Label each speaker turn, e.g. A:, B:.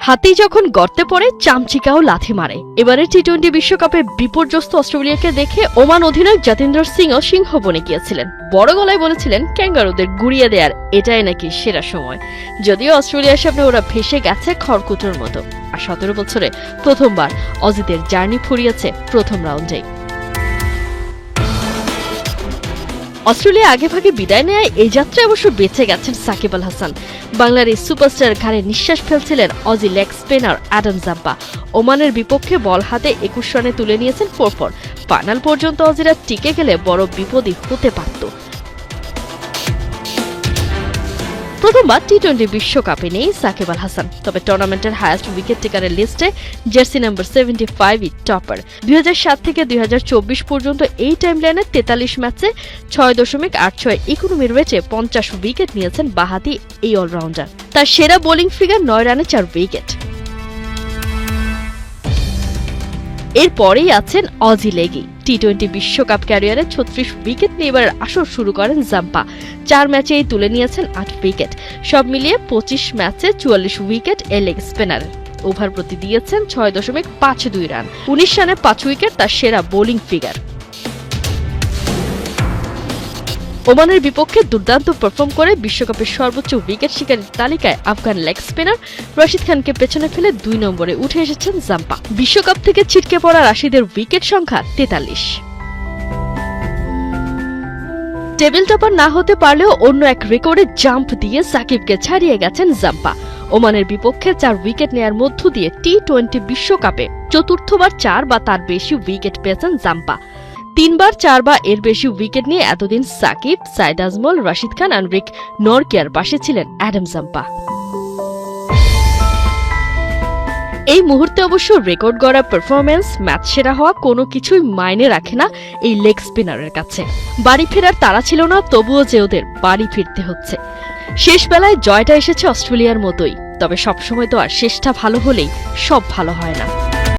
A: হাতি যখন গর্তে পড়ে চামচিকাও লাথি মারে। এবারে টি-20 বিশ্বকাপে বিপর্যস্ত অস্ট্রেলিয়াকে দেখে ওমান অধিনায়ক জাতিন্দ্র সিংও সিংহ বনে গিয়েছিলেন। বড় গলায় বলেছিলেন ক্যাঙ্গারুদের গুড়িয়ে দেওয়ার এটাই নাকি সেরা সময়। যদিও অস্ট্রেলিয়ার সামনে ওরা ভেসে গেছে খড়কুটোর মতো। আর 17 বছরে প্রথমবার অজিদের জার্নি ফুরিয়েছে প্রথম রাউন্ডেই। অস্ট্রেলিয়া আগেভাগে বিদায় নেয় এই যাত্রায় অবশ্য বেঁচে গেছেন সাকিব আল হাসান। বাংলার এই সুপারস্টার ঘাড়ে নিঃশ্বাস ফেলছিলেন Aussie leg spinner Adam Zampa. ওমানের বিপক্ষে বল হাতে 21 রানে তুলে নিয়েছেন 4 ফাইনাল পর্যন্ত অজিরা টিকে গেলে বড় বিপদই হতে পারত। প্রথমবার টি-20 বিশ্বকাপে নেই সাকিব আল হাসান, তবে টুর্নামেন্টের হাইয়েস্ট উইকেট টেকারের লিস্টে জার্সি নাম্বার 75 টপার। 2007 থেকে 2024 পর্যন্ত এই টাইমলাইনে 43 ম্যাচে 6.86 ইকোনমির রেটে 50 উইকেট নিয়েছেন বাঁহাতি এই অলরাউন্ডার। তার সেরা বোলিং ফিগার 9 রানে 4 উইকেট। এরপরেই আছেন অজি লেগি। টি-20 বিশ্বকাপ ক্যারিয়ারে 36 উইকেট নিয়ে এবার আসর শুরু করেন জাম্পা। 4 ম্যাচেই তুলে নিয়েছেন 8 উইকেট। সব মিলিয়ে 25 ম্যাচে 44 উইকেট এই লেগ স্পিনার। ওভার প্রতি দিয়েছেন 6.52 রান। 19 রানে 5 উইকেট তার সেরা বোলিং ফিগার। ওমানের বিপক্ষে দুর্দান্ত পারফর্ম করে বিশ্বকাপের সর্বোচ্চ উইকেট শিকারীর তালিকায় আফগান লেগ স্পিনার রশিদ খানকে পেছনে ফেলে 2 নম্বরে উঠে এসেছেন জাম্পা। বিশ্বকাপ থেকে ছিটকে পড়া রাশিদের উইকেট সংখ্যা 43। টেবিল টপার না হতে পারলেও অন্য এক রেকর্ডে জাম্প দিয়ে সাকিবকে ছাড়িয়ে গেছেন জাম্পা। ওমানের বিপক্ষে 4 উইকেট নেয়ার মধ্য দিয়ে টি-20 বিশ্বকাপে চতুর্থবার 4 বা তার বেশি উইকেট পেয়েছেন জাম্পা। 3 বার 4 বা এর বেশি উইকেট নিয়ে এতদিন সাকিব, সাইদ আজমল, রশিদ খান আর রিক নরকিয়ার পাশে ছিলেন অ্যাডাম জাম্পা। এই মুহূর্তে অবশ্য রেকর্ড গড়া পারফরম্যান্স, ম্যাচ সেরা হওয়া কোনো কিছুই মাইনে রাখে না এই লেগ স্পিনারের কাছে। বাড়ি ফেরার তাড়া ছিল না, তবুও যে ওদের বাড়ি ফিরতে হচ্ছে। শেষ বেলায় জয়টা এসেছে অস্ট্রেলিয়ার মতোই, তবে সবসময় তো আর শেষটা ভালো হলেই সব ভালো হয় না।